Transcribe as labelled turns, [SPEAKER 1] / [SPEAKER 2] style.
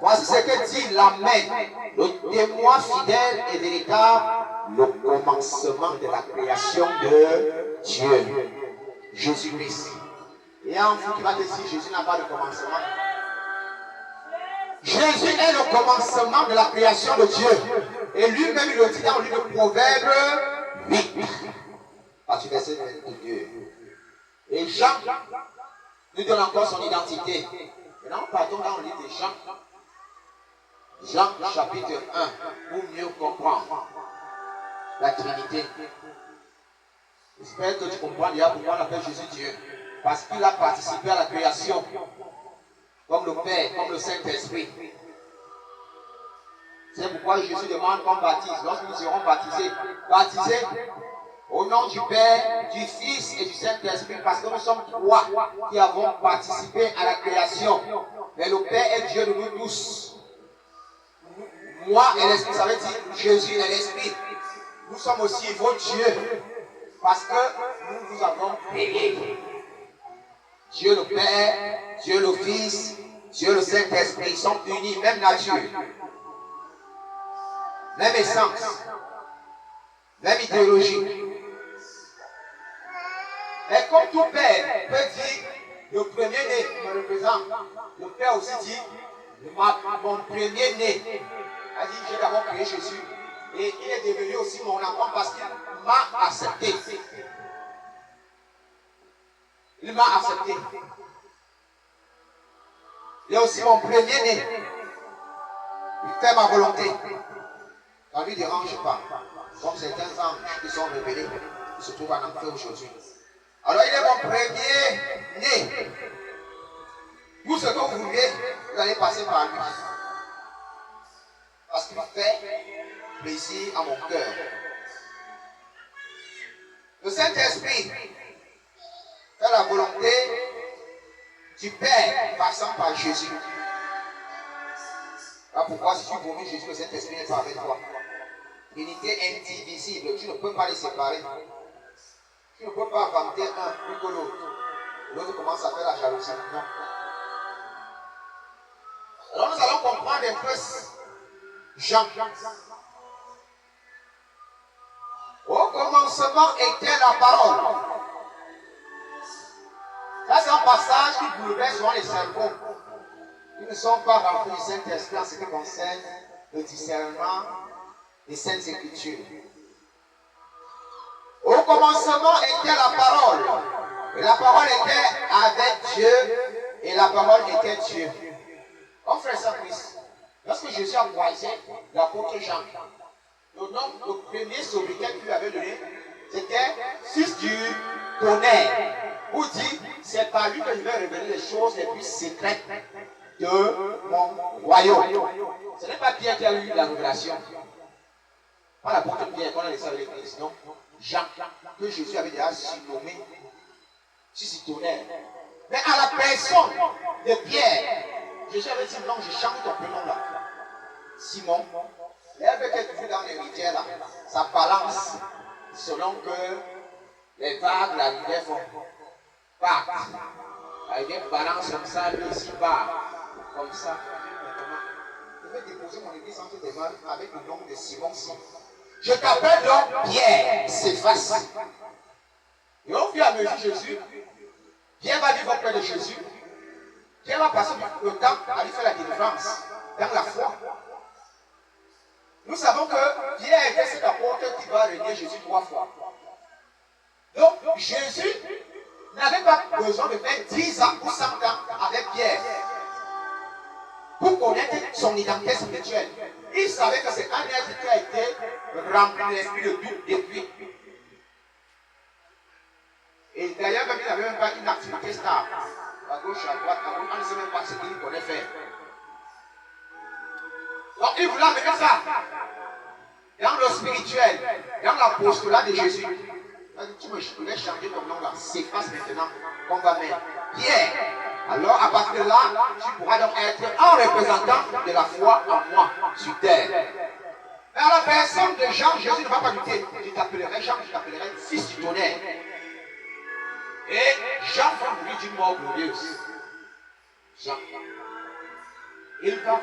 [SPEAKER 1] Voici ce que dit l'Amen, le témoin fidèle et véritable, le commencement de la création de Dieu, Jésus-Christ. Il y a un fou qui va te dire Jésus n'a pas de commencement. Jésus est le commencement de la création de Dieu. Et lui-même, il le dit dans le livre de Proverbes 8, partie verset 22. Et Jean nous donne encore son identité. Maintenant, partons dans le livre de Jean. Jean chapitre 1, pour mieux comprendre la Trinité. J'espère que tu comprends déjà pourquoi on appelle Jésus Dieu. Parce qu'il a participé à la création, comme le Père, comme le Saint-Esprit. C'est pourquoi Jésus demande qu'on baptise. Lorsque nous serons baptisés, baptisés au nom du Père, du Fils et du Saint-Esprit, parce que nous sommes trois qui avons participé à la création. Mais le Père est Dieu de nous tous. Moi et l'Esprit, ça veut dire Jésus et l'Esprit. Nous sommes aussi vos dieux, parce que nous vous avons créé. Dieu le Père, Dieu le Fils, Dieu le Saint-Esprit, ils sont unis, même nature, même essence, même idéologie. Mais comme tout père peut dire, le premier-né me représente, le Père aussi dit, mon premier-né, a dit, j'ai d'abord créé Jésus, et il est devenu aussi mon enfant parce qu'il m'a accepté. Il m'a accepté. Il est aussi mon premier-né. Il fait ma volonté. Ça ne lui dérange pas. Comme certains anges qui sont révélés, qui se trouvent en enfer aujourd'hui. Alors il est mon premier-né. Tout ce que vous voulez, vous allez passer par lui. Parce qu'il fait plaisir à mon cœur. Le Saint-Esprit fait la volonté du Père passant par Jésus. Voilà pourquoi si tu vomis Jésus, le Saint-Esprit n'est pas avec toi. L'unité indivisible, tu ne peux pas les séparer. Tu ne peux pas vanter un plus que l'autre. L'autre commence à faire la jalousie. Non. Alors nous allons comprendre un peu Jean. Au commencement était la parole. Ça, c'est un passage qui bouleverse souvent les cerveaux. Ils ne sont pas remplis du Saint-Esprit en ce qui concerne le discernement des Saintes Écritures. Au commencement était la parole. Et la parole était avec Dieu. Et la parole était Dieu. Oh frère Saint-Christ, lorsque Jésus a croisé l'apôtre Jean, le premier sobriquet qu'il lui avait donné, c'était fils du tonnerre. Ou dit, c'est par lui que je vais révéler les choses les plus secrètes de mon royaume. Ce n'est pas Pierre qui a eu la révélation. Pas l'apôtre Pierre qu'on a laissé avec l'église, non. Jean, que Jésus avait déjà surnommé fils du tonnerre. Mais à la personne de Pierre, Jésus avait dit, non, je change ton prénom là. Simon, l'herbe qui est toujours dans les rivières là, ça balance selon que les vagues, la rivière font part. La rivière balance comme ça, lui aussi part. Comme ça. Je vais déposer mon église entre tes mains avec le nom de Simon. Je t'appelle donc Pierre, s'efface. Et au fur et à mesure Jésus, Pierre va vivre auprès de Jésus. Pierre va passer le temps à lui faire la délivrance dans la foi. Nous savons que Pierre était cet apôtre qui va régner Jésus 3 fois. Donc Jésus n'avait pas besoin de faire 10 ans ou 100 ans avec Pierre pour connaître son identité spirituelle. Il savait que c'est un être qui a été rempli de l'esprit de Dieu depuis. Et d'ailleurs, même il n'avait même pas une activité stable. À gauche, à droite, à gauche, on ne sait même pas ce qu'il connaît faire. Donc il voulait amener ça dans le spirituel, dans l'apostolat de Jésus. Tu me voulais changer ton nom là, s'efface maintenant, qu'on va mettre Pierre. Alors à partir de là, tu pourras donc être un représentant de la foi en moi sur terre. Mais à la personne de Jean, Jésus ne va pas lutter. Je t'appellerai Jean, je t'appellerai fils du tonnerre. Et Jean va mourir d'une mort glorieuse. Jean. Il va